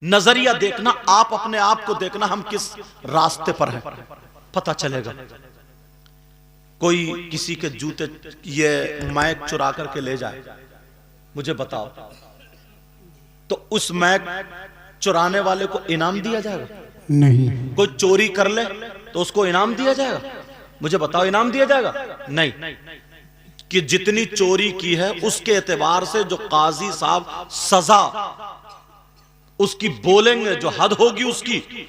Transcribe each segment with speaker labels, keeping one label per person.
Speaker 1: नजरिया देखना, आप अपने आप को देखना, हम किस रास्ते पर हैं पता चलेगा। कोई किसी के जूते ये मैक चुरा करके ले जाए, मुझे बताओ, तो उस मैक चुराने वाले को इनाम दिया जाएगा?
Speaker 2: नहीं।
Speaker 1: कोई चोरी कर ले तो उसको इनाम दिया जाएगा? मुझे बताओ, इनाम दिया जाएगा? नहीं। कि जितनी चोरी की है उसके एतबार से जो काजी साहब सजा उसकी बोलेंगे, जो हद होगी उसकी,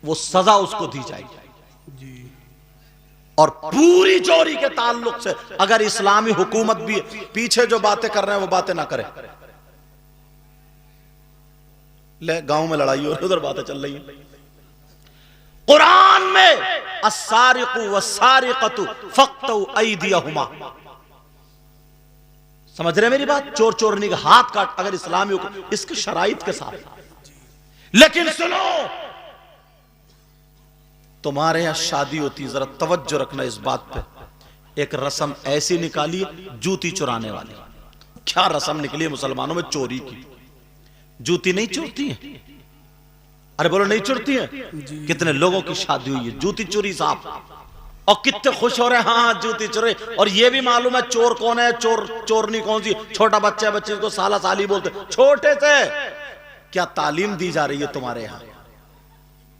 Speaker 1: वो सजा उसको दी जाएगी। और पूरी चोरी के ताल्लुक से अगर इस्लामी हुकूमत भी पीछे जो बातें कर रहे हैं वो बातें ना करे, ले गांव में लड़ाई और उधर बातें चल रही हैं। कुरान में अस्सारिकु वस्सारिकतु फक्तु ऐदियहुमा, समझ रहे मेरी बात? चोर चोरनी का हाथ काट, अगर इस्लामी इसके शराइत के साथ। लेकिन सुनो, तुम्हारे यहां शादी होती, जरा तवज्जो रखना इस बात पे, एक रस्म ऐसी निकाली जूती चुराने वाली। क्या रस्म निकली है मुसलमानों में चोरी की? जूती नहीं चुरती है? अरे बोलो, नहीं चुरती है? कितने लोगों की शादी हुई है जूती चोरी साहब, और कितने खुश हो रहे हैं, हाँ जूती चोरी। और ये भी मालूम है चोर कौन है, चोरनी कौन सी? छोटा बच्चा है, बच्चे को साला साली बोलते, छोटे से। क्या तालीम दी जा रही है तुम्हारे यहां?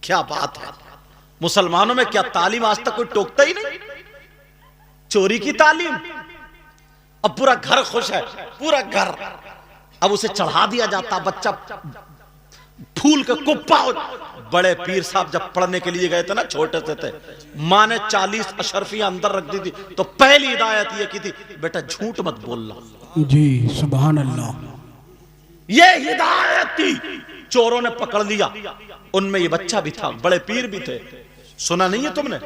Speaker 1: क्या बात है, मुसलमानों में क्या तालीम आज तक कोई टोकता ही नहीं? चोरी की तालीम। अब पूरा घर खुश है, पूरा घर। अब उसे चढ़ा दिया जाता, बच्चा फूल का कुप्पा। बड़े पीर साहब जब पढ़ने के लिए गए थे ना, छोटे से थे, मां ने 40 अशरफियां अंदर रख दी थी, तो पहली हिदायत ये की थी, बेटा झूठ मत बोलना।
Speaker 2: जी सुभान अल्लाह।
Speaker 1: ये हिदायत थी। चोरों ने पकड़ लिया, उनमें ये बच्चा भी था, बड़े पीर भी थे। सुना नहीं है तुमने?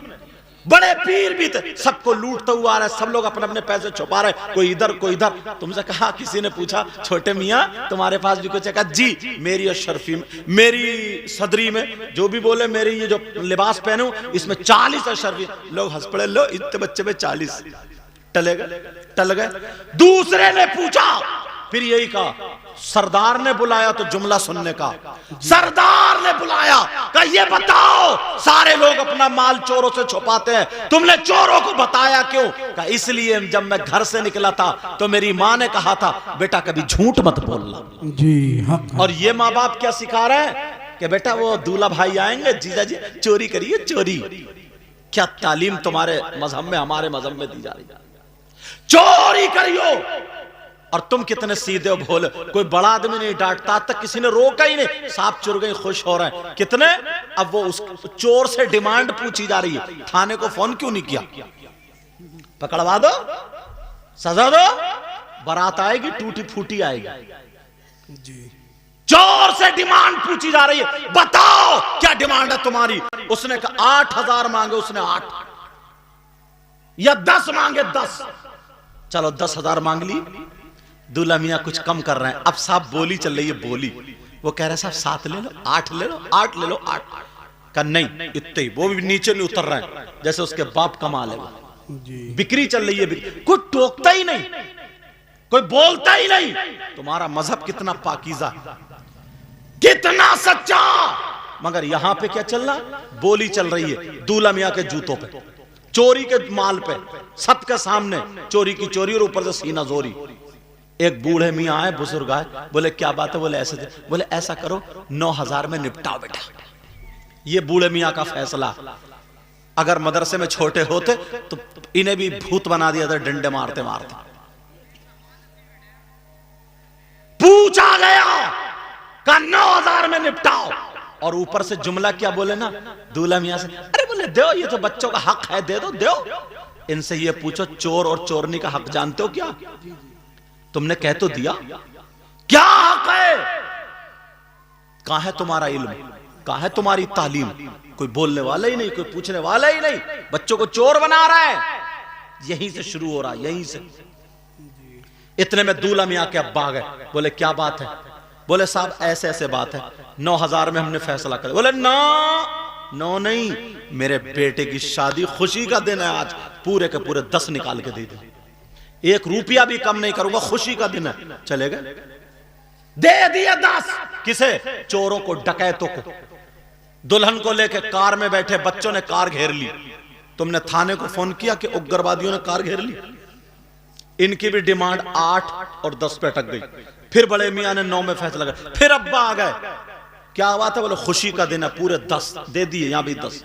Speaker 1: बड़े पीर भी थे, सबको लूटता हुआ आ रहा है, सब लोग अपने अपने पैसे छुपा रहे, कोई इधर कोई इधर। तुमसे कहा, किसी ने पूछा, छोटे मियाँ तुम्हारे पास भी कुछ है? कहा जी, मेरी अशरफी में, मेरी सदरी में, जो भी बोले, मेरी ये जो लिबास पहनूं इसमें 40 अशरफी। लोग हंस पड़े, लो इतने बच्चे में 40 टल गए। दूसरे ने पूछा, फिर यही कहा, सरदार ने बुलाया तो जुमला सुनने का, सरदार ने बुलाया, कहा ये बताओ, सारे लोग अपना माल चोरों से छुपाते हैं, तुमने चोरों को बताया क्यों? कहा इसलिए जब मैं घर से निकला था तो मेरी माँ ने कहा था, बेटा कभी झूठ मत बोलना।
Speaker 2: जी हाँ।
Speaker 1: और ये माँ बाप क्या सिखा रहे हैं कि बेटा वो दूल्हा भाई आएंगे, जीजा जी चोरी करिए, चोरी। क्या तालीम तुम्हारे मजहब में, हमारे मजहब में दी जा रही है? चोरी करियो। और तुम कितने सीधे हो, भोले। कोई बड़ा आदमी नहीं डांटता, तक किसी ने रोका ही नहीं, सांप चुर गए, खुश हो रहे हैं कितने। अब वो उस चोर से डिमांड पूछी जा रही है, थाने को फोन क्यों नहीं किया? पकड़वा दो, सजा दो, बारात आएगी, टूटी फूटी आएगी। चोर से डिमांड पूछी जा रही है, बताओ क्या डिमांड है तुम्हारी? उसने कहा 8,000 मांगे, उसने 8, या 10 मांगे 10। चलो 10,000 मांग ली। दूल्हा मियाँ कुछ कम कर रहे हैं, अब साहब बोली चल रही है, बोली। वो कह रहे हैं साहब 7 ले लो, 8 ले लो, 8 ले लो, 8। का नहीं इतने ही, वो भी नीचे नहीं उतर रहे हैं, जैसे उसके बाप कमा ले। बिक्री चल रही है, कोई टोकता ही नहीं, कोई बोलता ही नहीं। तुम्हारा मजहब कितना पाकीज़ा, कितना सच्चा। मगर यहां पे क्या चल रहा? बोली चल रही है दूल्हा मियाँ के जूतों पे, चोरी के माल पे, सबके सामने चोरी की चोरी, और ऊपर से सीना जोरी। एक बूढ़े मियाँ आए, बुजुर्ग आए, बोले क्या बात है? बोले ऐसे। बोले ऐसा करो 9,000 में निपटाओ बेटा। ये बूढ़े मियाँ का फैसला। अगर मदरसे में छोटे होते तो इन्हें भी भूत बना दिया था, डंडे मारते मारते। पूछा गया, कहा 9,000 में निपटाओ। और ऊपर से जुमला क्या बोले ना दूल्हा मियाँ से, अरे बोले दो, ये तो बच्चों का हक है, दे दो, दो। इनसे ये पूछो, चोर और चोरनी का हक जानते हो क्या? तुमने कह तो दिया, क्या हक है? कहां है तुम्हारा इल्म? कहां है तुम्हारी तालीम? कोई बोलने वाला ही नहीं, कोई पूछने वाला ही नहीं। बच्चों को चोर बना रहा है, यहीं से शुरू हो रहा है, यहीं से। इतने में दूल्हा मियाँ के अब्बा आ गए, बोले क्या बात है? बोले साहब ऐसे ऐसे बात है, 9,000 में हमने फैसला कर। बोले नो नहीं, मेरे बेटे की शादी, खुशी का दिन है आज, पूरे के पूरे 10 निकाल के दे दे, 1 रुपया भी कम नहीं करूंगा, खुशी का दिन है। चले गए। दे दिए 10। किसे? चोरों को, डकैतों को। दुल्हन को लेके कार में बैठे बच्चों ने कार घेर ली। तुमने थाने को फोन किया कि उग्रवादियों ने कार घेर ली? इनकी भी डिमांड 8 और 10 पे अटक गई। फिर बड़े मियां ने 9 में फैसला किया। फिर अब्बा आ गए, क्या हुआ था? बोले खुशी का दिन है, पूरे 10 दे दिए, यहां भी 10।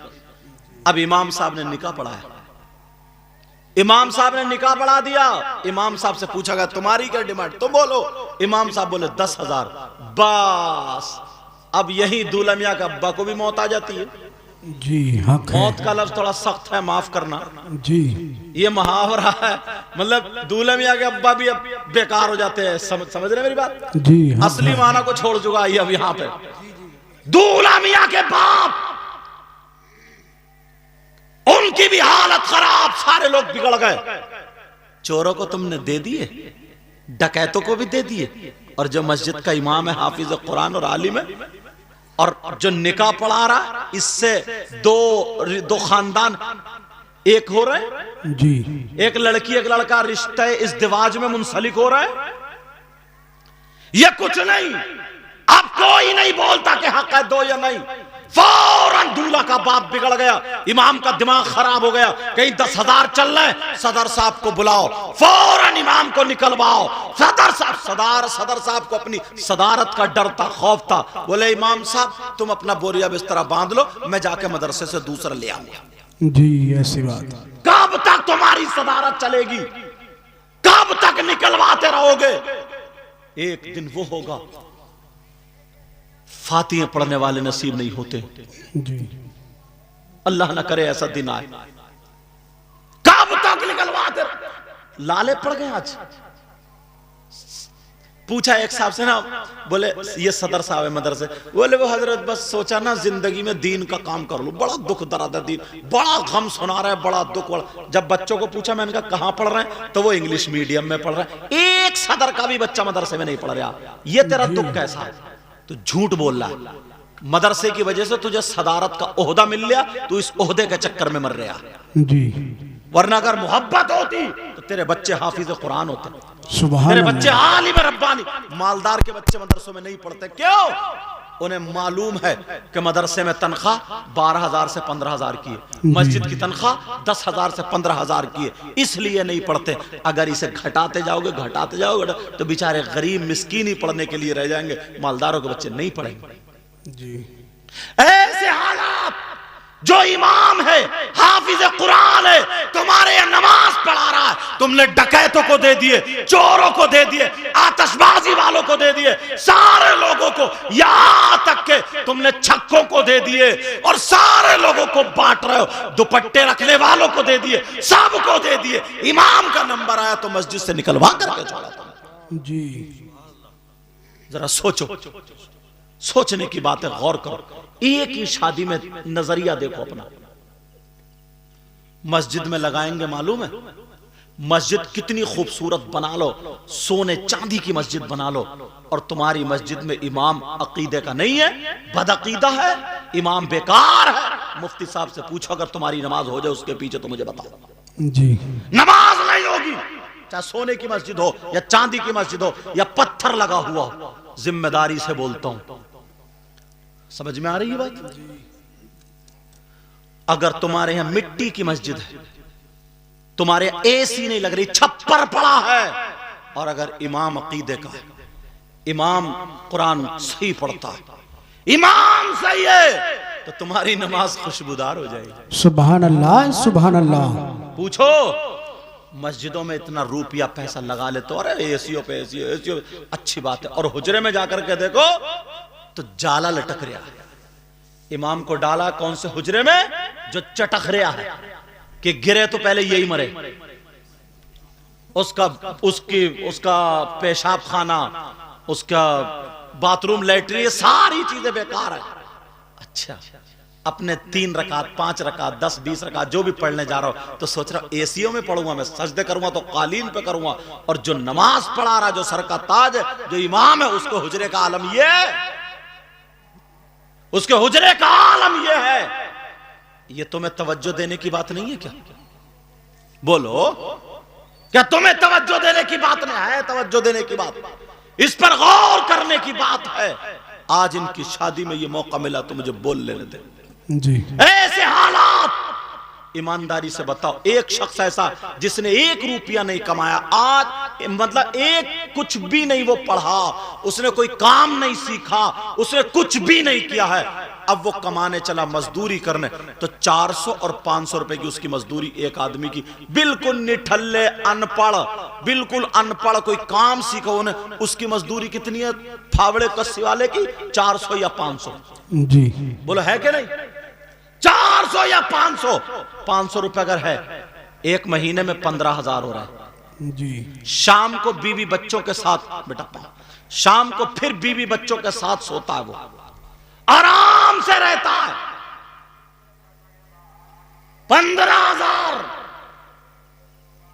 Speaker 1: अब इमाम साहब ने निकाह पढ़ाया। इमाम साहब ने निकाह पढ़ा दिया। इमाम साहब से पूछा गया तुम्हारी क्या डिमांड, तुम बोलो। इमाम साहब बोले 10,000। बस अब यही दूल्हा मियां का अब्बा को भी मौत आ जाती है।
Speaker 2: जी हक है।
Speaker 1: मौत का लफ्ज थोड़ा सख्त है, माफ करना।
Speaker 2: जी
Speaker 1: ये मुहावरा है, मतलब दूल्हा मियां के अब्बा भी अब बेकार हो जाते हैं। समझ रहे मेरी बात?
Speaker 2: जी हक
Speaker 1: असली
Speaker 2: है।
Speaker 1: माना को छोड़ चुका है अब यहां पे। दूल्हा मियां के बाप, उनकी भी हालत खराब, सारे लोग बिगड़ गए। चोरों को तुमने दे दिए, डकैतों को भी दे दिए, और जो मस्जिद का इमाम है, हाफिज कुरान और आलिम है, और जो निकाह पढ़ा रहा, इससे दो खानदान एक हो रहे।
Speaker 2: जी
Speaker 1: एक लड़की एक लड़का रिश्ते इज़्दिवाज में मुंसलिक हो रहा है। ये कुछ नहीं, अब कोई नहीं बोलता कि हक है दो या नहीं। फौरन दूल्हा का बाप बिगड़ गया, इमाम का दिमाग खराब हो गया। कहीं 10,000 चल रहे, सदर साहब को बुलाओ, फौरन इमाम को निकलवाओ। सदर साहब को अपनी सदारत का डर था, खौफ था। बोले इमाम साहब तुम अपना बोरिया बिस्तरा बांध लो, मैं जाके मदरसे से दूसरा ले आऊंगा।
Speaker 2: जी ऐसी बात।
Speaker 1: कब तक तुम्हारी सदारत चलेगी? कब तक निकलवाते रहोगे? एक दिन वो होगा, फातिहा पढ़ने वाले नसीब नहीं होते।
Speaker 2: जी
Speaker 1: अल्लाह ना करे ऐसा दिन आए। कब तक निकलवाते? लाले पड़ गए। आज पूछा एक साहब से ना, बोले ये सदर साहब है मदरसे, बोले वो हजरत बस सोचा ना जिंदगी में दीन का काम कर लो, बड़ा दुख दर्द है, दीन बड़ा गम सुना रहा है, बड़ा दुख। जब बच्चों को पूछा मैंने कहा कहां पढ़ रहे हैं, तो वो इंग्लिश मीडियम में पढ़ रहा है। एक सदर का भी बच्चा मदरसे में नहीं पढ़ रहा। ये तेरा दुख कैसा है? तो झूठ बोल रहा है। मदरसे की वजह से तुझे सदारत का ओहदा मिल गया, तू इस ओहदे के चक्कर में मर रहा।
Speaker 2: जी
Speaker 1: वरना अगर मोहब्बत होती तो तेरे बच्चे हाफिज कुरान होते,
Speaker 2: सुभान
Speaker 1: तेरे
Speaker 2: अल्लाह।
Speaker 1: बच्चे आलिम रब्बानी। मालदार के बच्चे मदरसों में नहीं पढ़ते, क्यों? उन्हें मालूम है कि मदरसे में तनख्वाह 12,000 से 15,000 की है, मस्जिद की तनख्वाह 10,000 से 15,000 की है, इसलिए नहीं पढ़ते। अगर इसे घटाते जाओगे तो बेचारे गरीब मिस्कीन ही पढ़ने के लिए रह जाएंगे, मालदारों के बच्चे नहीं पढ़ेंगे।
Speaker 2: जी
Speaker 1: ऐसे हालात, जो इमाम है, हाफिज कुरान है, तुम्हारे यहाँ नमाज पढ़ा रहा है, तुमने डकैतों को दे दिए, चोरों को दे दिए, आतिशबाजी वालों को दे दिए, सारे लोगों को, यहां तक के तुमने छक्कों को दे दिए, और सारे लोगों को बांट रहे हो। दुपट्टे रखने वालों को दे दिए, सबको दे दिए। इमाम का नंबर आया तो मस्जिद से निकलवा करके छोड़ा था।
Speaker 2: जी
Speaker 1: जरा सोचो, सोचने की बात है, गौर करो। एक ही शादी में नजरिया देखो अपना। मस्जिद में लगाएंगे, मालूम है मस्जिद कितनी खूबसूरत बना लो, सोने चांदी की मस्जिद बना लो, और तुम्हारी मस्जिद में इमाम अकीदे का नहीं है, बदअकीदा है, इमाम बेकार है। मुफ्ती साहब से पूछो अगर तुम्हारी नमाज हो जाए उसके पीछे, तो मुझे बताओ।
Speaker 2: जी
Speaker 1: नमाज नहीं होगी, चाहे सोने की मस्जिद हो या चांदी की मस्जिद हो या पत्थर लगा हुआ हो। जिम्मेदारी से बोलता हूं, समझ में आ रही है बात? अगर तुम्हारे यहां मिट्टी की मस्जिद है, तुम्हारे एसी नहीं लग रही, छप्पर पड़ा है, और अगर इमाम अकीदे का है, इमाम कुरान सही पढ़ता है, इमाम सही है, तो तुम्हारी नमाज खुशबूदार हो जाएगी।
Speaker 2: सुभान अल्लाह, सुभान अल्लाह।
Speaker 1: पूछो, मस्जिदों में इतना रुपया पैसा लगा ले तो, अरे एसीओ पे एसीओ, अच्छी बात है, और हुजरे में जाकर के देखो तो जाला लटक रहा है। इमाम को डाला कौन से हुजरे में? जो चटक रहा है कि गिरे तो पहले यही मरे। उसका पेशाब खाना, उसका बाथरूम, लैट्रिन, सारी चीजें बेकार है। अच्छा, अपने 3 रकात 5 रकात 10 20 रकात जो भी पढ़ने जा रहा हूं, तो सोच रहा हूं एसीओ में पढ़ूंगा, मैं सजदे करूंगा तो कालीन पे करूंगा, और जो नमाज पढ़ा रहा, जो सर का ताज है, जो इमाम है, उसको हुजरे का आलम ये है, उसके हुजरे का आलम ये है। ये तुम्हें तवज्जो देने की बात नहीं है क्या? बोलो, क्या तुम्हें तवज्जो देने की बात नहीं है? तवज्जो देने की बात। इस पर गौर करने की बात है। आज इनकी शादी में ये मौका मिला तो मुझे बोल लेने दे।
Speaker 2: जी।
Speaker 1: ऐसे हालात, ईमानदारी से बताओ, एक शख्स ऐसा जिसने 1 रुपया नहीं कमाया, आज मतलब एक कुछ भी नहीं वो पढ़ा, उसने कोई काम नहीं सीखा, उसने कुछ भी नहीं किया है, अब वो कमाने चला, मजदूरी करने, तो 400 और 500 रुपए की उसकी मजदूरी एक आदमी की, बिल्कुल निठल्ले अनपढ़, बिल्कुल अनपढ़, कोई काम सीखा उन्हें, उसकी मजदूरी कितनी है फावड़े कस्सी वाले की? 400 या 500?
Speaker 2: जी।
Speaker 1: बोलो है कि नहीं? 400 या 500? 500 रुपए अगर है, एक महीने में 15,000 हो रहा है।
Speaker 2: जी।
Speaker 1: शाम को बीवी बच्चों के साथ, बेटा शाम को फिर बीवी बच्चों के साथ सोता है, वो आराम से रहता है, 15,000।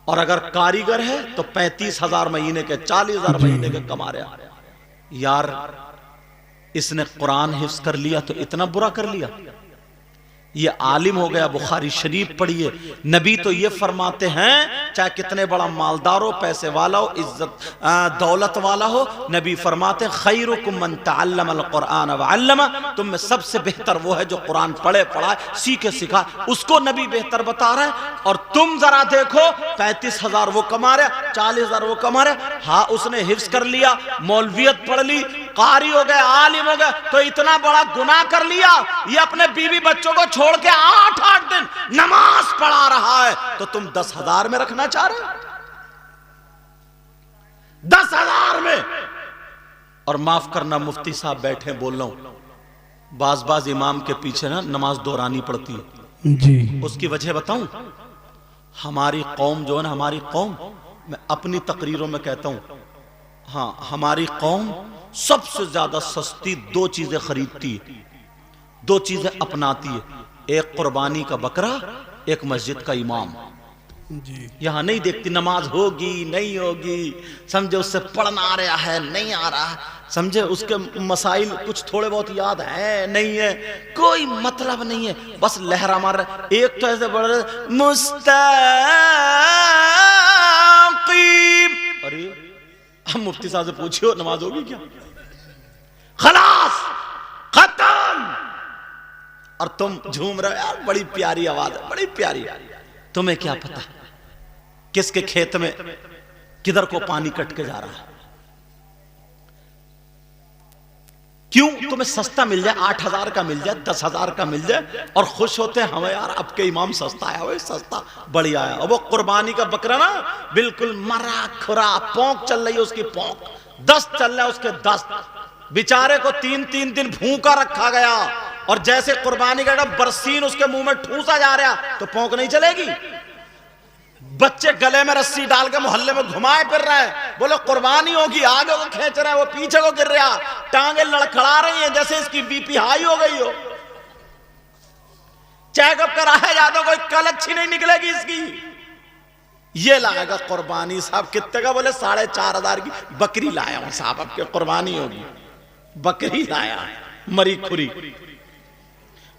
Speaker 1: और अगर कारीगर है तो 35,000 महीने के, 40,000 महीने के कमा रहा। यार इसने कुरान हिफ्ज कर लिया तो इतना बुरा कर लिया, ये आलिम हो गया, बुखारी शरीफ पढ़िए, नबी तो ये फरमाते हैं चाहे कितने बड़ा मालदार हो, पैसे वाला हो, इज्जत दौलत वाला हो, नबी फरमाते हैं खैरुकुम मन तअल्लमल कुरान व अल्लमा, तुम में सबसे बेहतर वो है जो कुरान पढ़े पढ़ाए सीखे सिखा, उसको नबी बेहतर बता रहे हैं। और तुम जरा देखो 35,000 वो कमा रहे, 40,000 वो कमा रहे। हाँ उसने हिफ्ज कर लिया, मौलवियत पढ़ ली, कारी हो गए, आलिम हो गए, तो इतना बड़ा गुनाह कर लिया, ये अपने बीवी बच्चों को छोड़ के 8-8 दिन नमाज पढ़ा रहा है, तो तुम 10,000 में रखना चाह रहे हो? 10,000 में? और माफ करना मुफ्ती साहब बैठे बोल रहा हूं, बाज इमाम के पीछे ना नमाज दोहरानी पड़ती है।
Speaker 2: जी।
Speaker 1: उसकी वजह बताऊं, हमारी कौम जो है ना, हमारी कौम, मैं अपनी तकरीरों में कहता हूं, हाँ हमारी कौम सबसे ज्यादा सस्ती 2 चीजें खरीदती है, 2 चीजें अपनाती है, एक कुर्बानी का बकरा, एक मस्जिद का इमाम।
Speaker 2: जी।
Speaker 1: यहां नहीं देखती नमाज होगी नहीं होगी, समझे उससे पढ़ना आ रहा है नहीं आ रहा, समझे उसके मसाइल कुछ थोड़े बहुत याद है नहीं है, कोई मतलब नहीं है, बस लहरा मार रहा। एक तो ऐसे बढ़ रहे मुस्तकीम, अरे हम मुफ्ती साहब से पूछियो नमाज होगी क्या? खलास खत्म। और तुम झूम रहे हो, यार बड़ी प्यारी आवाज है, बड़ी प्यारी। तुम्हें क्या पता किसके खेत में किधर को पानी कट के जा रहा है? क्यों? तुम्हें सस्ता मिल जाए, 8,000 का मिल जाए, 10,000 का मिल जाए, और खुश होते हैं हमें, यार अब के इमाम सस्ता आया, वो सस्ता बढ़िया आया। और वो कुर्बानी का बकरा ना बिल्कुल मरा खुरा, पोंक चल रही है उसकी पोंक, 10 चल रहा है उसके 10, बेचारे को 3-3 दिन भूखा रखा गया, और जैसे कुर्बानी का बरसीन उसके मुंह में ठूसा जा रहा, तो पोंक नहीं चलेगी। बच्चे गले में रस्सी डाल के मोहल्ले में घुमाए फिर रहे हैं, बोलो कुर्बानी होगी, आगे को खींच रहा है, वो पीछे को गिर रहा, टांगे लड़खड़ा रही हैं जैसे इसकी बीपी हाई हो गई हो। चेकअप कराया जाता, कोई कल अच्छी नहीं निकलेगी इसकी। ये लाएगा कुर्बानी साहब, कितने का? बोले 4,500 की बकरी लाया हूं साहब, अब कुर्बानी होगी, बकरी लाया मरी खुरी।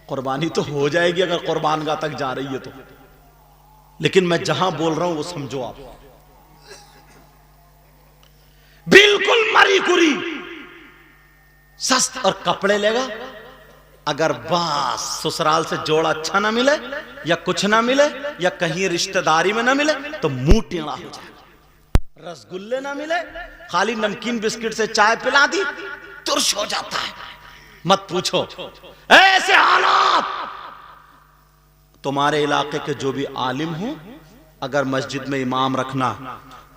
Speaker 1: कुर्बानी तो हो जाएगी अगर कुर्बानगाह तक जा रही है तो, लेकिन मैं जहां बोल रहा हूं वो समझो आप, बिल्कुल मरी खुरी सस्त। और कपड़े लेगा, अगर बस ससुराल से जोड़ा अच्छा ना मिले, या कुछ ना मिले, या कहीं रिश्तेदारी में ना मिले, तो मुंह टेढ़ा हो जाएगा। रसगुल्ले ना मिले, खाली नमकीन बिस्किट से चाय पिला दी, तुर्श हो जाता है, मत पूछो। ऐसे हालात, तुम्हारे इलाके के जो भी आलिम हो, अगर मस्जिद में इमाम रखना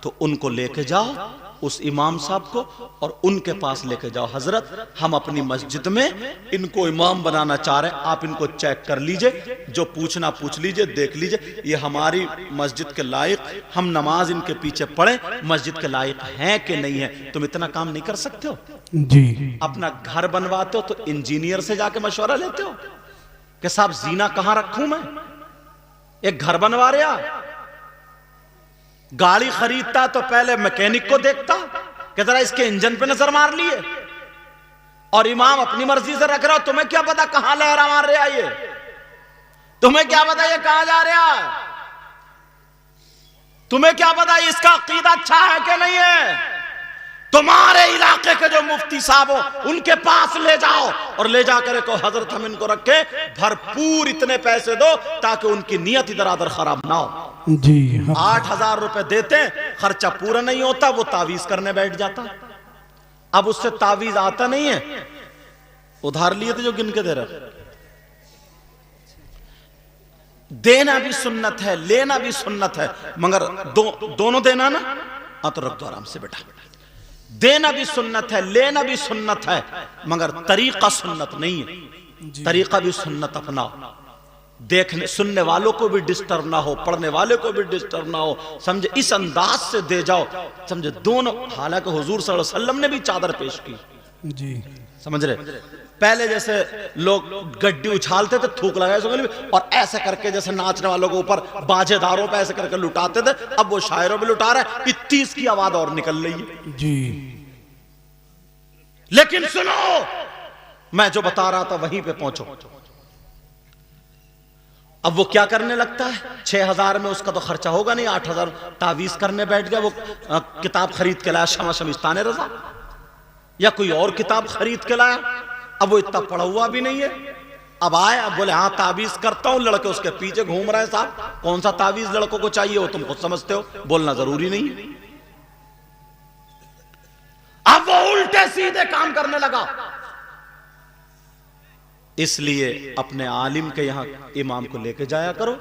Speaker 1: तो उनको लेके जाओ, उस इमाम साहब को, और उनके पास लेके जाओ, हजरत हम अपनी मस्जिद में इनको इमाम बनाना चाह रहे हैं, आप इनको चेक कर लीजिए, जो पूछना पूछ लीजिए, देख लीजिए ये हमारी मस्जिद के लायक, हम नमाज इनके पीछे पढ़े, मस्जिद के लायक हैं कि नहीं है। तुम इतना काम नहीं कर सकते हो?
Speaker 2: जी।
Speaker 1: अपना घर बनवाते हो तो इंजीनियर से जाके मशवरा लेते हो कि साहब जीना कहां रखूं मैं? एक घर बनवा रहा, गाड़ी खरीदता तो पहले मैकेनिक को देखता कि जरा इसके इंजन पे नजर मार लिए, और इमाम अपनी मर्जी से रख रहा हो, तुम्हें क्या पता कहां लहरा मार रहा है ये, तुम्हें क्या पता ये कहां जा रहा है, तुम्हें क्या पता इसका अकीदा अच्छा है कि नहीं है, तुम्हारे इलाके के जो मुफ्ती साहब हो उनके पास ले जाओ और ले जाकर कहो हजरत हम इनको रखे, भरपूर इतने पैसे दो ताकि उनकी नियत इधर उधर खराब ना हो।
Speaker 2: जी
Speaker 1: 8,000 रुपए देते हैं, खर्चा पूरा नहीं होता, वो तावीज करने बैठ जाता। अब उससे तावीज आता नहीं है, उधार लिए थे जो गिन के दे रहे। देना भी सुन्नत है, लेना भी सुन्नत है, मगर दोनों देना ना। हाँ तो रख दो आराम से बेटा। देना भी सुन्नत है, लेना भी सुन्नत है, मगर तरीका सुन्नत नहीं है। तरीका भी सुन्नत अपनाओ, देखने सुनने वालों को भी डिस्टर्ब ना हो, पढ़ने वाले को भी डिस्टर्ब ना हो, समझे, इस अंदाज से दे जाओ, समझे दोनों। हालांकि हुजूर सल्लल्लाहु अलैहि वसल्लम ने भी चादर पेश की
Speaker 2: जी,
Speaker 1: समझ रहे। पहले जैसे लोग गड्डी उछालते थे, थूक लगाए और ऐसे करके जैसे नाचने वालों को ऊपर बाजेदारों पे ऐसे करके लुटाते थे, अब वो शायरों पे लुटा रहे हैं, 30 की आवाज और निकल रही है
Speaker 2: जी।
Speaker 1: लेकिन सुनो, मैं जो बता रहा था वहीं पे पहुंचो। अब वो क्या करने लगता है, 6,000 में उसका तो खर्चा होगा नहीं, 8,000 तावीज करने बैठ गया। वो किताब खरीद के लाया, शमा शमिस्तान रजा, या कोई और किताब खरीद के लाया। अब वो इतना पढ़ा हुआ भी नहीं है। अब आए, अब बोले हाँ तावीज करता हूं, लड़के उसके पीछे घूम रहे हैं। साहब कौन सा तावीज लड़कों को चाहिए वो तुम खुद समझते हो, बोलना जरूरी नहीं है। अब वो उल्टे सीधे काम करने लगा। इसलिए अपने आलिम के यहां इमाम को लेके जाया करो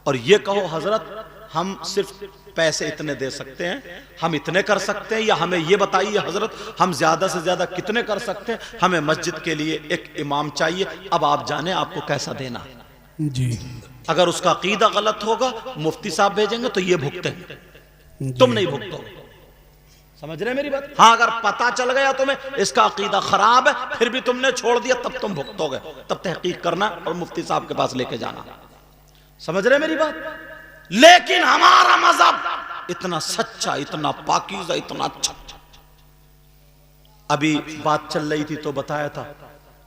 Speaker 1: और ये कहो हजरत हम सिर्फ पैसे इतने दे सकते हैं, हम इतने कर सकते हैं, या हमें ये बताइए हजरत हम ज्यादा से ज्यादा कितने कर सकते हैं, हमें मस्जिद के लिए एक इमाम चाहिए, अब आप जाने आपको कैसा देना है।
Speaker 2: जी
Speaker 1: अगर उसका अकीदा गलत होगा मुफ्ती साहब भेजेंगे तो ये भुगतेंगे, तुम नहीं भुगतोगे। समझ रहे मेरी बात? हाँ, अगर पता चल गया तुम्हें इसका अकीदा खराब है फिर भी तुमने छोड़ दिया, तब तुम भुगतोगे, तब तहकीक करना और मुफ्ती साहब के पास लेके जाना। समझ रहे मेरी बात? लेकिन हमारा मजहब इतना सच्चा, इतना पाकीज़ा, इतना अच्छा। अभी बात चल रही थी तो बताया था,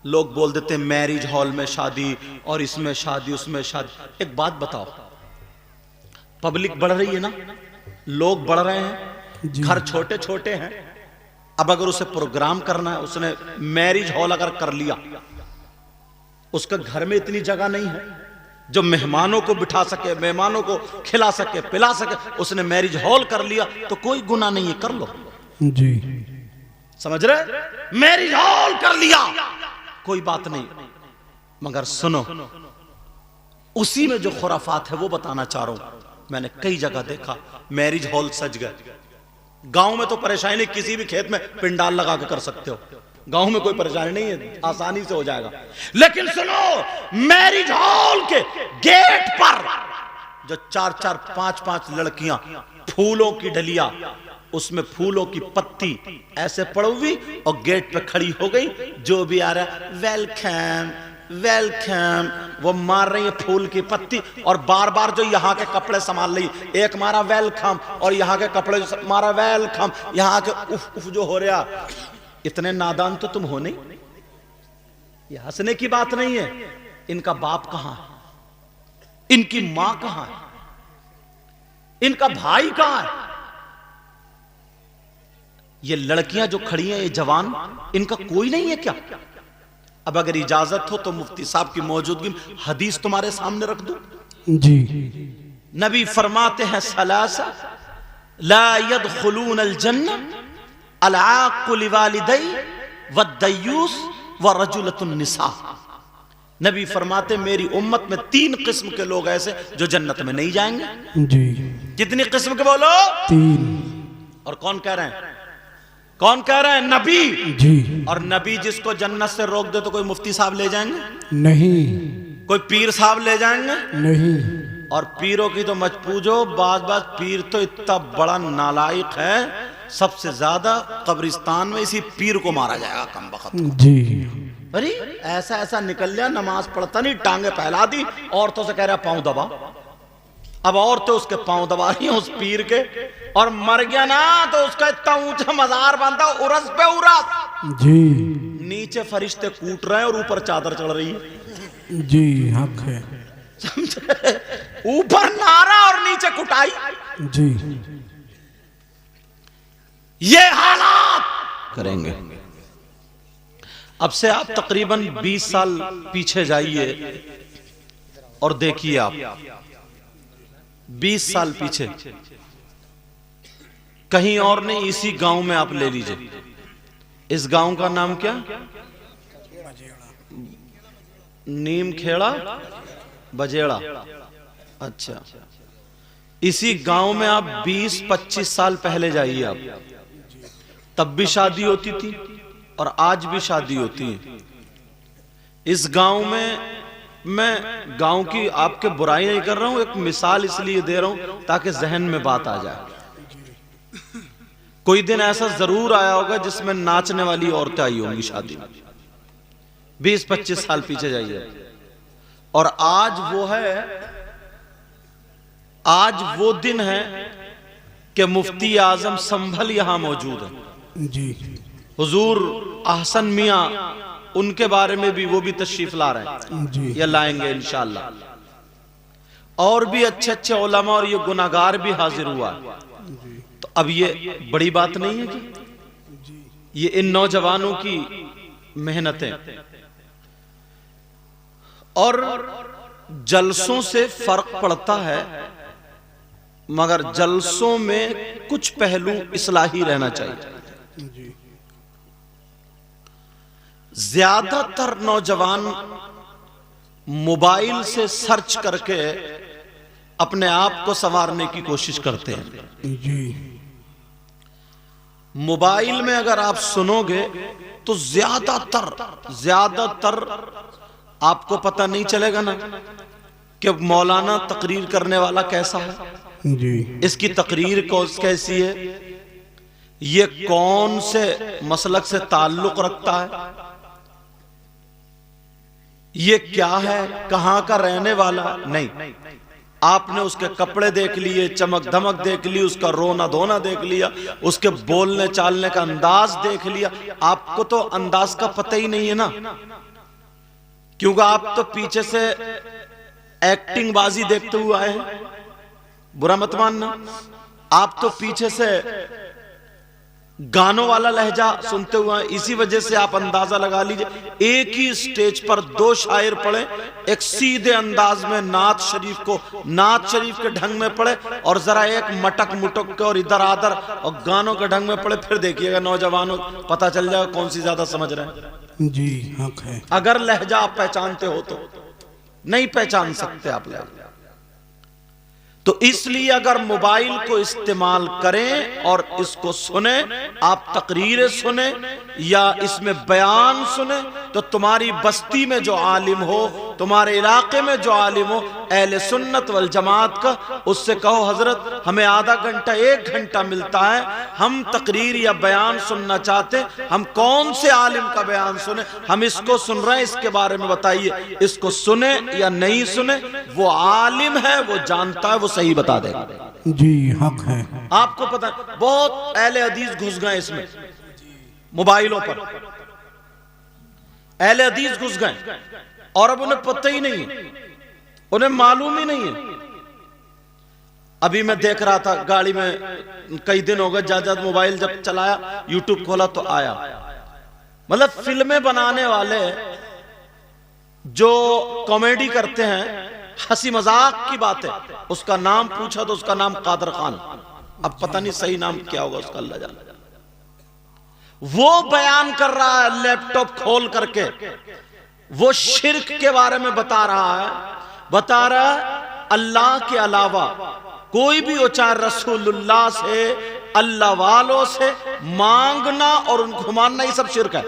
Speaker 1: लोग बोल देते मैरिज हॉल में शादी और इसमें शादी उसमें शादी। एक बात बताओ, पब्लिक बढ़ रही है ना, लोग बढ़ रहे हैं, घर छोटे छोटे हैं। अब अगर उसे प्रोग्राम करना है, उसने मैरिज हॉल अगर कर लिया, उसके घर में इतनी जगह नहीं है जो मेहमानों को बिठा सके, मेहमानों को खिला सके, पिला सके, उसने मैरिज हॉल कर लिया तो कोई गुनाह नहीं है, कर लो
Speaker 2: जी।
Speaker 1: समझ रहे? मैरिज हॉल कर लिया कोई बात नहीं, मगर सुनो उसी में जो खुराफात है वो बताना चाह रहा हूं। मैंने कई जगह देखा मैरिज हॉल सज गए। गांव में तो परेशानी नहीं, किसी भी खेत में पिंडाल लगा के कर सकते हो, गांव में कोई परेशानी नहीं है, आसानी से हो जाएगा। लेकिन सुनो, मैरिज हॉल के गेट पर जो 4-4, 5-5 लड़कियां, फूलों की डलिया, उसमें फूलों की पत्ती ऐसे पड़ी और गेट पे खड़ी हो गई, जो भी आ रहा है वेलकम वेलकम, वो मार रही है फूल की पत्ती और बार बार जो यहाँ के कपड़े संभाल रही, एक मारा वेलकम और यहाँ के कपड़े मारा वेलकम, यहाँ के उफ उफ जो हो रहा। इतने नादान तो तुम हो नहीं, ये हंसने की बात नहीं है। इनका बाप कहां है, इनकी मां कहां है, इनका भाई कहां है? ये लड़कियां जो खड़ी हैं, ये जवान, इनका कोई नहीं है क्या? अब अगर इजाजत हो तो मुफ्ती साहब की मौजूदगी में हदीस तुम्हारे सामने रख दूं।
Speaker 2: जी।
Speaker 1: नबी फरमाते हैं सलासा ला यदखुलून अल जन्नह अल-आक़ु लिवालिदै वद्दय्यूस व रजुलतुन निसा। नबी फरमाते मेरी उम्मत में 3 किस्म के लोग ऐसे जो जन्नत में नहीं जाएंगे।
Speaker 2: जी।
Speaker 1: कितनी किस्म के बोलो?
Speaker 2: 3।
Speaker 1: और कौन कह रहे हैं? कौन कह रहे हैं? नबी
Speaker 2: जी।
Speaker 1: और नबी जिसको जन्नत से रोक दे तो कोई मुफ्ती साहब ले जाएंगे?
Speaker 2: नहीं।
Speaker 1: कोई पीर साहब ले जाएंगे?
Speaker 2: नहीं।
Speaker 1: और पीरों की तो मत पूछो, बाज पीर तो इतना बड़ा नालायक है, सबसे ज्यादा कब्रिस्तान में इसी पीर को मारा जाएगा कम वक्त।
Speaker 2: जी।
Speaker 1: अरे ऐसा ऐसा निकल लिया, नमाज पढ़ता नहीं, टांगे फैला दी, औरतों से कह रहा पांव दबा। अब औरतें उसके पांव दबा रही हैं उस पीर के, और मर गया ना तो उसका इतना ऊंचा मजार बनता, उरस पे उरस।
Speaker 2: जी।
Speaker 1: नीचे फरिश्ते कूट रहे हैं और ऊपर चादर चढ़ रही है।
Speaker 2: जी हक है।
Speaker 1: समझे? ऊपर नारा और नीचे कुटाई।
Speaker 2: जी।
Speaker 1: ये हालात करेंगे। अब से आप तकरीबन 20 साल पीछे जाइए और देखिए आप 20 साल पीछे, कहीं और नहीं, इसी गांव में आप ले लीजिए। इस गांव का नाम क्या? नीम खेड़ा बजेड़ा। अच्छा, इसी गांव में आप 20-25 साल पहले जाइए आप, तब भी शादी होती थी और आज भी शादी होती है। इस गांव में मैं गांव की आपके बुराई नहीं कर रहा हूं, एक मिसाल इसलिए दे रहा हूं ताकि जहन में बात आ जाए। कोई दिन ऐसा जरूर आया होगा जिसमें नाचने वाली औरतें आई होंगी शादी में, 20-25 साल पीछे जाइए। और आज वो दिन है कि मुफ्ती आजम संभल यहां मौजूद है
Speaker 2: जी।
Speaker 1: हुजूर अहसन मियां, उनके बारे में भी वो भी तशरीफ ला रहे हैं
Speaker 2: जी।
Speaker 1: या लाएंगे इंशाअल्लाह। और भी अच्छे अच्छे उलमा और ये गुनाहगार भी हाजिर हुआ। तो अब ये बड़ी बात नहीं है कि ये इन नौजवानों की मेहनतें। और जलसों से फर्क पड़ता है, मगर जलसों में कुछ पहलू इस्लाही रहना चाहिए। ज्यादातर नौजवान मोबाइल से सर्च करके अपने आप को संवारने की कोशिश करते हैं
Speaker 2: जी।
Speaker 1: मोबाइल में अगर आप सुनोगे तो ज्यादातर आपको पता नहीं चलेगा ना कि मौलाना तकरीर करने वाला कैसा है
Speaker 2: जी।
Speaker 1: इसकी तकरीर कैसी है, ये कौन से मसलक से ताल्लुक रखता है, ये क्या है, कहां का रहने वाला। नहीं, आपने उसके कपड़े देख लिए, चमक धमक देख ली, उसका रोना धोना देख लिया, उसके बोलने चालने का अंदाज देख लिया। आपको तो अंदाज का पता ही नहीं है ना, क्योंकि आप तो पीछे से एक्टिंग बाजी देखते हुए आए हैं। बुरा मत मानना, आप तो पीछे से गानों वाला लहजा सुनते हुए, इसी वजह से आप अंदाजा लगा लीजिए। एक ही स्टेज पर दो शायर पढ़े, एक सीधे अंदाज में नात शरीफ को नात शरीफ के ढंग में पढ़े और जरा एक मटक मुटक के और इधर आधर और गानों के ढंग में पढ़े, फिर देखिएगा नौजवानों पता चल जाएगा कौन सी ज्यादा समझ रहे हैं।
Speaker 2: जी हक है।
Speaker 1: अगर लहजा आप पहचानते हो तो, नहीं पहचान सकते आप लहजा। तो इसलिए अगर मोबाइल को इस्तेमाल करें और इसको सुने, आप तकरीरें सुने या इसमें बयान सुने, तो तुम्हारी बस्ती में जो आलिम हो, तुम्हारे इलाके में जो आलिम हो अहले सुन्नत वल जमात का, उससे कहो हजरत हमें आधा घंटा 1 घंटा मिलता है, हम तकरीर या बयान सुनना चाहते, हम कौन से आलिम का बयान सुने, हम इसको सुन रहे हैं, इसके बारे में बताइए। इसको सुने या नहीं सुने, वो आलिम है, वो जानता है, वो सही बता देगा।
Speaker 2: जी हक है।
Speaker 1: आपको पता, बहुत अहले हदीस घुस गए इसमें, मोबाइलों पर अहले हदीस घुस गए और अब उन्हें पता ही नहीं है, उन्हें मालूम ही नहीं है। अभी मैं देख रहा था गाड़ी में, कई दिन हो गए, ज्यादा मोबाइल जब चलाया, यूट्यूब खोला तो आया, मतलब फिल्में बनाने वाले जो कॉमेडी करते हैं, हंसी मजाक की बात है, उसका नाम पूछा तो उसका नाम कादर खान, अब पता नहीं सही नाम क्या होगा उसका, अल्लाह जाने। वो बयान कर रहा है लैपटॉप खोल करके, वो शिर्क के बारे में बता रहा है अल्लाह के अलावा कोई भी चाहे रसूलुल्लाह से, अल्लाह वालों से मांगना और उनको मानना, ये सब शिर्क है।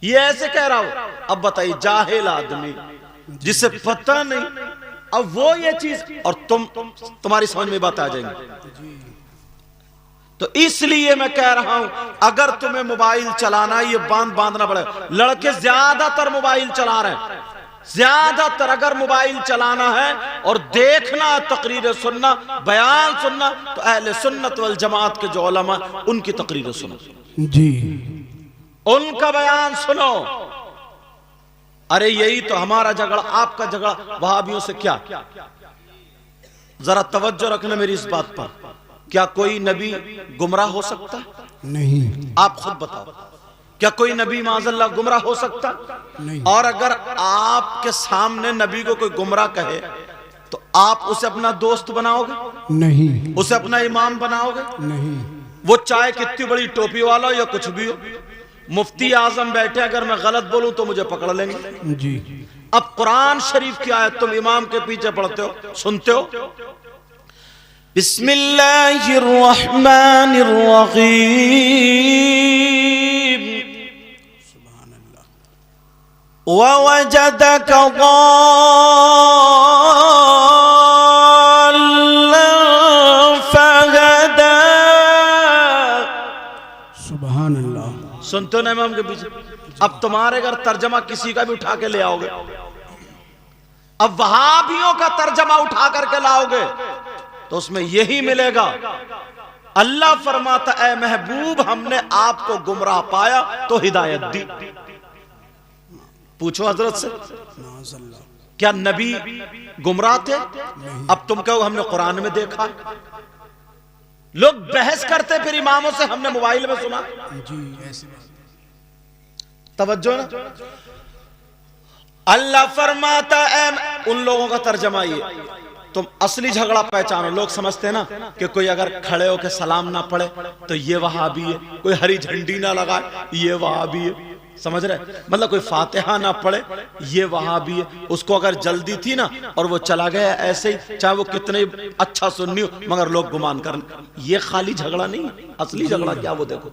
Speaker 1: ये ऐसे कह रहा हूं। अब बताइए, जाहिल आदमी जिसे पता नहीं, अब वो ये चीज, और तुम्हारी समझ में बात आ जाएंगी। तो इसलिए मैं कह रहा हूं, अगर तुम्हें मोबाइल चलाना, ये बांधना पड़ेगा। लड़के ज्यादातर मोबाइल चला रहे हैं, ज्यादातर अगर मोबाइल चलाना है और देखना, तकरीरें सुनना, बयान सुनना, तो अहले सुन्नत वल जमात के जो उलमा, उनकी तकरीरें सुनो
Speaker 2: जी,
Speaker 1: उनका बयान सुनो। अरे यही तो हमारा झगड़ा, आपका झगड़ा वहाबियों से क्या। जरा तवज्जो रखना मेरी इस बात पर। क्या कोई नबी गुमराह हो सकता?
Speaker 2: नहीं।
Speaker 1: आप खुद बताओ, क्या कोई नबी माज़अल्लाह गुमराह हो सकता?
Speaker 2: नहीं।
Speaker 1: और अगर आपके सामने नबी को कोई गुमराह कहे तो आप उसे अपना दोस्त बनाओगे?
Speaker 2: नहीं।
Speaker 1: उसे अपना इमाम बनाओगे?
Speaker 2: नहीं।
Speaker 1: वो चाहे कितनी बड़ी टोपी वाला हो या कुछ भी हो। मुफ्ती आजम बैठे, अगर मैं गलत बोलूं तो मुझे पकड़ लेंगे।
Speaker 2: जी।
Speaker 1: अब कुरान शरीफ की आयत तुम इमाम के पीछे पढ़ते हो, सुनते हो, बिस्मिल्लाहिर्रहमानिर्रहीम, ववजदक ज़ाल्लन फ़हदा।
Speaker 2: सुभान अल्लाह।
Speaker 1: सुनते हो ना इमाम के पीछे? अब तुम्हारे अगर तर्जमा किसी का भी उठा के ले आओगे, अब वहाबियों का तर्जमा उठा करके लाओगे तो उसमें यही मिलेगा, अल्लाह फरमाता ऐ महबूब हमने आपको गुमराह पाया तो हिदायत दी। पूछो हजरत से, क्या नबी गुमराह थे? अब तुम कहो हमने कुरान में देखा। लोग बहस करते फिर इमामों से, हमने मोबाइल में सुना।
Speaker 2: जी ऐसे
Speaker 1: तवज्जो ना। अल्लाह फरमाता है, उन लोगों का तर्जमा ये, तुम असली झगड़ा पहचानो। लोग समझते हैं ना कि कोई अगर खड़े होकर सलाम ना पढ़े तो ये वहाबी है, कोई हरी झंडी ना लगाए ये वहाबी है, समझ रहे? मतलब कोई फातिहा ना पढ़े ये वहाबी है। उसको अगर जल्दी थी ना और वो चला गया ऐसे ही, चाहे वो कितने अच्छा सुन्नी हो, मगर लोग गुमान कर, ये खाली झगड़ा नहीं, असली झगड़ा क्या वो देखो।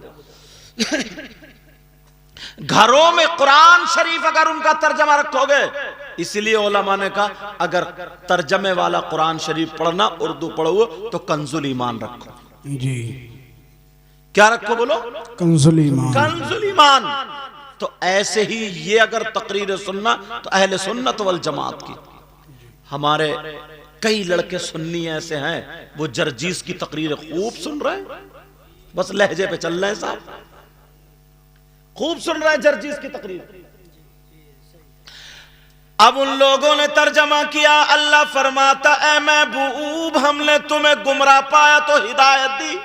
Speaker 1: घरों में कुरान शरीफ अगर उनका तर्जमा रखोगे, इसलिए उलमा ने कहा अगर तर्जमे वाला कुरान शरीफ पढ़ना, उर्दू पढ़ो तो कंजुल ईमान रखो।
Speaker 2: जी।
Speaker 1: क्या रखो बोलो?
Speaker 2: कंजुल ईमान।
Speaker 1: कंजुल ईमान। तो ऐसे ही ये अगर तकरीर सुनना तो अहले सुन्नत वल जमात की। हमारे कई लड़के सुन्नी ऐसे हैं, वो जरजीस की तकरीर खूब सुन रहे हैं, बस लहजे पे चल रहे हैं साहब, खूब सुन रहे हैं जरजीस की तकरीर। अब उन लोगों ने तर्जमा किया, अल्लाह फरमाता ऐ महबूब हमने तुम्हें गुमराह पाया तो हिदायत दी।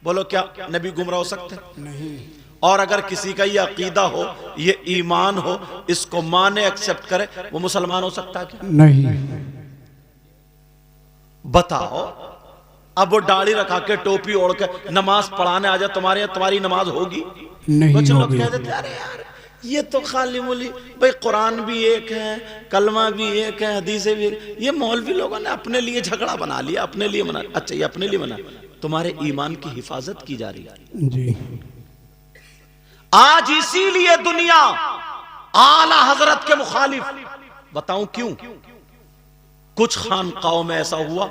Speaker 1: बोलो क्या नबी गुमराह हो सकते?
Speaker 2: नहीं।
Speaker 1: और अगर किसी का ये अकीदा हो, ये ईमान हो, इसको माने एक्सेप्ट करे, वो मुसलमान हो सकता है क्या?
Speaker 2: नहीं।
Speaker 1: बताओ। अब वो दाढ़ी रखा के टोपी ओढ़ के नमाज पढ़ाने आ जाए तुम्हारे यहाँ, तुम्हारी नमाज होगी?
Speaker 2: नहीं
Speaker 1: कुछ लोग
Speaker 2: होगी।
Speaker 1: कह देते अरे यार ये तो खाली मूली, भाई कुरान भी एक है, कलमा भी एक है, हदीसें भी एक। ये मौलवी लोगों ने अपने लिए झगड़ा बना लिया, अपने लिए बना। अच्छा ये अपने लिए बना, तुम्हारे ईमान की हिफाजत की जा रही है।
Speaker 2: जी।
Speaker 1: आज इसीलिए दुनिया आला हजरत के मुखालिफ, बताऊं क्यों? कुछ खानकाओं में ऐसा हुआ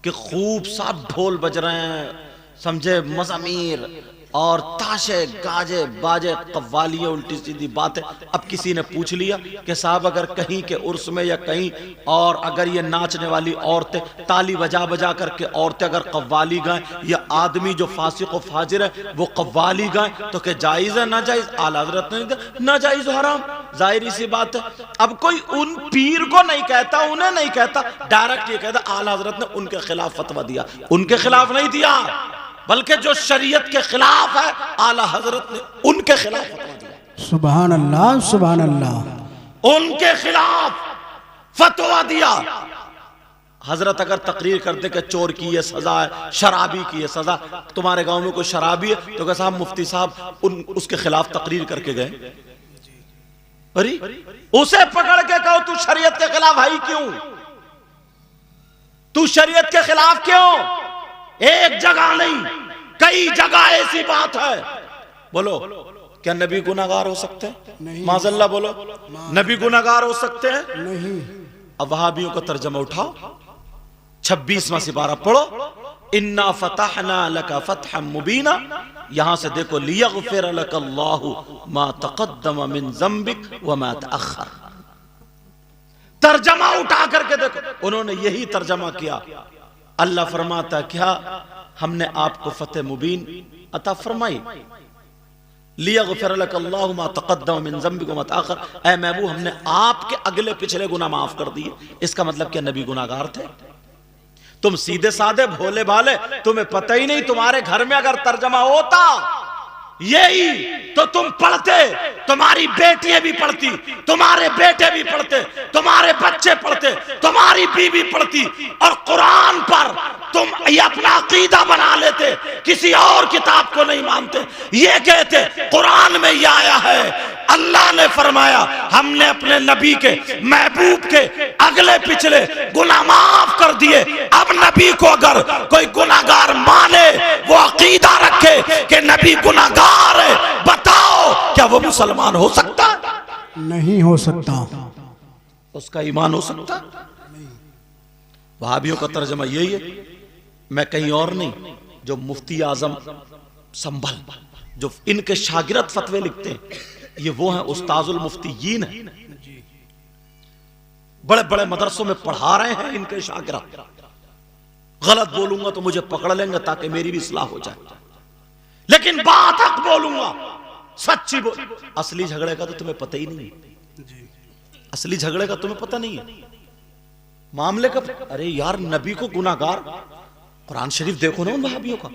Speaker 1: कि खूब सा ढोल बज रहे हैं, समझे, मज़ामीर और ताशे गाजे बाजे कव्वालियां, उल्टी सीधी बातें। अब किसी ने पूछ लिया कि साहब अगर कहीं के उर्स में या कहीं और अगर ये नाचने वाली औरतें ताली बजा बजा करके औरतें अगर कव्वाली गाएं, या आदमी जो फासिक व फाजिर है वो कव्वाली गाएं, तो क्या जायज है ना जायज? आला हज़रत ने कहा ना जायज, हराम, जाहिर सी बात है। अब कोई उन पीर को नहीं कहता, उन्हें नहीं कहता, डायरेक्ट ये कहता आला हज़रत ने उनके खिलाफ फतवा दिया। उनके खिलाफ नहीं दिया, बल्कि जो शरीयत के खिलाफ है आला हजरत ने उनके खिलाफ फतवा दिया।
Speaker 2: सुभान अल्लाह, सुभान अल्लाह।
Speaker 1: उनके खिलाफ फतवा दिया। हजरत अगर तकरीर करते कि चोर की ये सजा है, शराबी की ये सजा, तुम्हारे गांव में कोई शराबी है तो क्या साहब मुफ्ती साहब उसके खिलाफ तकरीर करके गए? अरे उसे पकड़ के कहो तू शरीयत के खिलाफ आई क्यों? तू शरीयत के खिलाफ क्यों? एक जगह नहीं, कई जगह ऐसी बात है। बोलो क्या नबी गुनाहगार हो सकते हैं? माज़अल्लाह बोलो, नबी गुनाहगार हो सकते हैं?
Speaker 2: नहीं।
Speaker 1: अब वहाबियों का तर्जमा उठाओ, 26वां सिपारा पढ़ो, इन्ना फतहना लका फतहम मुबीना। यहां से देखो, लियगफिर लकल्लाहु मा तक़द्दम मिन ज़म्बिक व मा तअख़्ख़र। तर्जमा उठा करके देखो, उन्होंने यही तर्जमा किया। अल्लाह फरमाता क्या हमने आपको फतेह मुबीन अता फरमाई, लियगफिर लकल्लाहु मा तक़द्दम मिन ज़म्बिक व मा तअख़्ख़र। ऐ महबूब हमने आपके अगले पिछले गुनाह माफ कर दिए। इसका मतलब क्या नबी गुनाहगार थे? तुम सीधे साधे भोले भाले, तुम्हें पता ही नहीं। तुम्हारे घर में अगर तर्जमा होता यही तो तुम पढ़ते, तुम्हारी बेटियां भी पढ़ती, तुम्हारे बेटे भी पढ़ते, तुम्हारे बच्चे पढ़ते, तुम्हारी बीवी पढ़ती, और कुरान पर तुम ये अपना अकीदा बना लेते, किसी और किताब को नहीं मानते। ये कहते कुरान में ये आया है, अल्लाह ने फरमाया हमने अपने नबी के महबूब के अगले पिछले गुनाह माफ कर दिए। अब नबी को अगर कोई गुनाहगार माने, वो अकीदा रखे कि नबी गुनाहगार है, बताओ क्या वो मुसलमान हो सकता?
Speaker 2: नहीं हो सकता।
Speaker 1: उसका ईमान हो सकता? वहाबियों का तर्जमा यही है, मैं कहीं और नहीं। जो मुफ्ती आजम संभल, जो इनके शागिर्द फतवे लिखते हैं, ये वो हैं उस्ताजुल मुफ्तीयीन है, बड़े बड़े मदरसों में पढ़ा रहे हैं इनके शागिर्द। गलत बोलूंगा तो मुझे पकड़ लेंगे ताकि मेरी भी इस्लाह हो जाए, लेकिन बात हक बोलूंगा, सच्ची बोल। असली झगड़े का तो तुम्हें पता ही नहीं है, असली झगड़े का तुम्हें पता नहीं है, मामले का। अरे यार, नबी को गुनाहगार, कुरान शरीफ देखो ना उन वहाबियों का,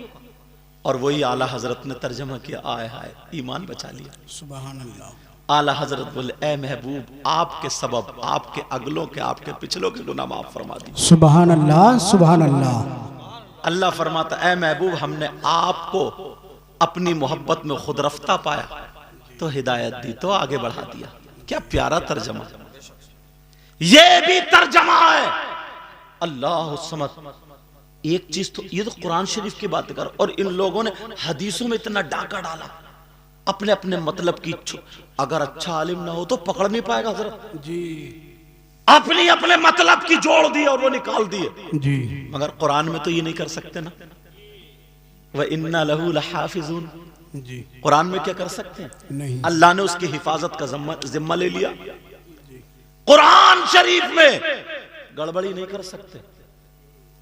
Speaker 1: और वही आला हजरत ने तर्जमा किया, आए हाय ईमान बचा लिया।
Speaker 2: सुभान अल्लाह।
Speaker 1: आला हजरत बोले, ए महबूब, आपके सबब आपके अगलों के आपके पिछलों के गुनाह माफ फरमा दी।
Speaker 2: सुभान अल्लाह, सुभान अल्लाह।
Speaker 1: अल्लाह फरमाता, ए महबूब, हमने आपको अपनी मोहब्बत में खुद रफ्ता पाया तो हिदायत दी, तो आगे बढ़ा दिया। क्या प्यारा तर्जमा, ये भी तर्जमा है। अल्लाह समद। एक चीज तो ये तो कुरान शरीफ की बात कर, और इन लोगों ने हदीसों में इतना डाका डाला अपने अपने मतलब की। अगर अच्छा आलिम ना हो तो पकड़ नहीं पाएगा हजरत
Speaker 2: जी,
Speaker 1: अपनी अपने मतलब की जोड़ दी और वो निकाल दिए
Speaker 2: जी।
Speaker 1: मगर कुरान में तो ये नहीं कर सकते ना। वह इन्ना लहू लहाफिजून,
Speaker 2: जी,
Speaker 1: कुरान में क्या कर सकते हैं?
Speaker 2: नहीं।
Speaker 1: अल्लाह ने उसकी हिफाजत का जिम्मा ले लिया। कुरान शरीफ में गड़बड़ी नहीं कर सकते।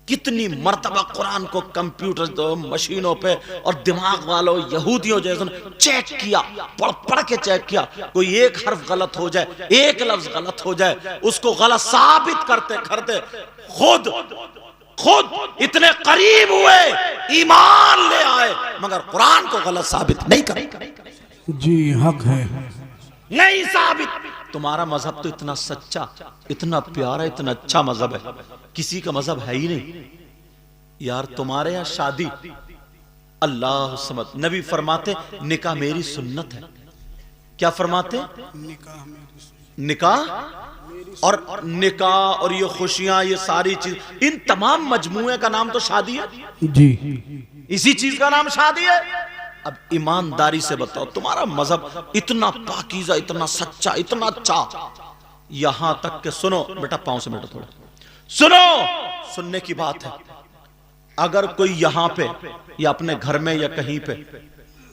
Speaker 1: कितनी मर्तबा कुरान को कंप्यूटर मशीनों पे और दिमाग वालों यहूदियों जैसे चेक किया, पढ़ के चेक किया, कोई एक हर्फ गलत हो जाए, एक लफ्ज गलत हो जाए, उसको गलत साबित करते करते खुद इतने करीब हुए, ईमान ले आए, मगर कुरान को गलत साबित नहीं करे।
Speaker 2: जी, हक है।
Speaker 1: नहीं साबित। तुम्हारा मजहब तो इतना सच्चा, इतना प्यारा, इतना अच्छा मजहब है, किसी का मजहब है ही नहीं यार। तुम्हारे यहां शादी, अल्लाह समझ, नबी फरमाते निकाह मेरी सुन्नत है। क्या फरमाते? निकाह और निकाह और ये खुशियां, ये सारी चीज, इन तमाम मजमूए का नाम तो शादी है
Speaker 2: जी,
Speaker 1: इसी चीज का नाम शादी है। अब ईमानदारी से बताओ, तुम्हारा मजहब इतना पाकीज़ा, इतना सच्चा, इतना अच्छा, यहां तक के सुनो बेटा, पांव से बेटा थोड़ा सुनो, सुनने की बात है। अगर कोई यहां पे या अपने घर में या कहीं पे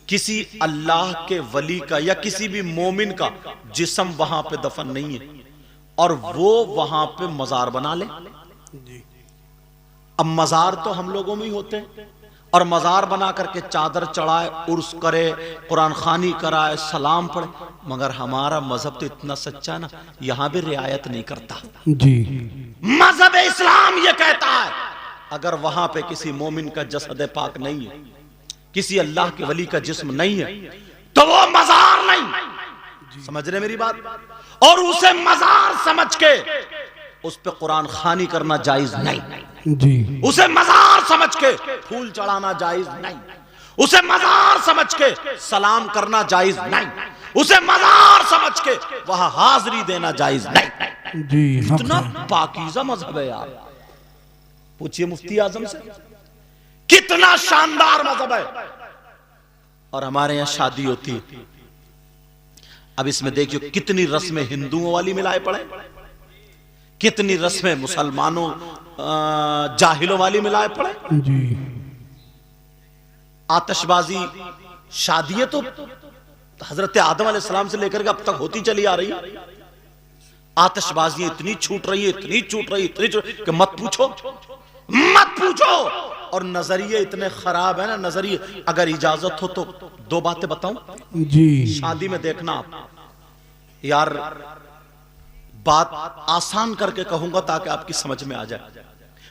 Speaker 1: किसी अल्लाह के वली का या किसी भी मोमिन का जिस्म वहां पे दफन नहीं है और वो वहां पे मजार बना ले, अब मजार तो हम लोगों में ही होते हैं, और मजार बना करके चादर चढ़ाए, उर्स करे, कुरान खानी कराए, सलाम पढ़े, मगर हमारा मजहब तो इतना सच्चा ना, यहां भी रियायत नहीं करता
Speaker 2: जी।
Speaker 1: मजहब इस्लाम ये कहता है अगर वहां पे किसी मोमिन का जसद पाक नहीं है, किसी अल्लाह के वली का जिस्म नहीं है, तो वो मजार नहीं। समझ रहे मेरी बात? और उसे मजार समझ के उस पे कुरान खानी करना जायज नहीं
Speaker 2: जी।
Speaker 1: उसे मजार समझ के फूल चढ़ाना जायज नहीं, उसे मजार समझ के सलाम करना जायज नहीं, उसे मजार समझ के वहां हाजिरी देना जायज नहीं
Speaker 2: जी।
Speaker 1: इतना पाकीज़ा मजहब है यार। पूछिए मुफ्ती आजम से, कितना शानदार मजहब है। और हमारे यहां शादी होती है, अब इसमें देखिए कितनी रस्में हिंदुओं वाली मिलाए पड़े, कितनी रस्में मुसलमानों जाहिलों वाली मिलाए पड़े।
Speaker 2: जी।
Speaker 1: आतिशबाजी शादियां तो हजरत आदम अलैहिस्सलाम से लेकर के अब तक होती चली आ रही है। आतिशबाजियां इतनी छूट रही है, इतनी छूट रही, इतनी छूट कि मत पूछो। और नजरिए इतने खराब है ना, नजरिए। अगर इजाजत हो तो दो बातें बताऊं
Speaker 2: जी।
Speaker 1: शादी में देखना आप यार, बात आसान करके कहूंगा ताकि आपकी समझ में आ जाए।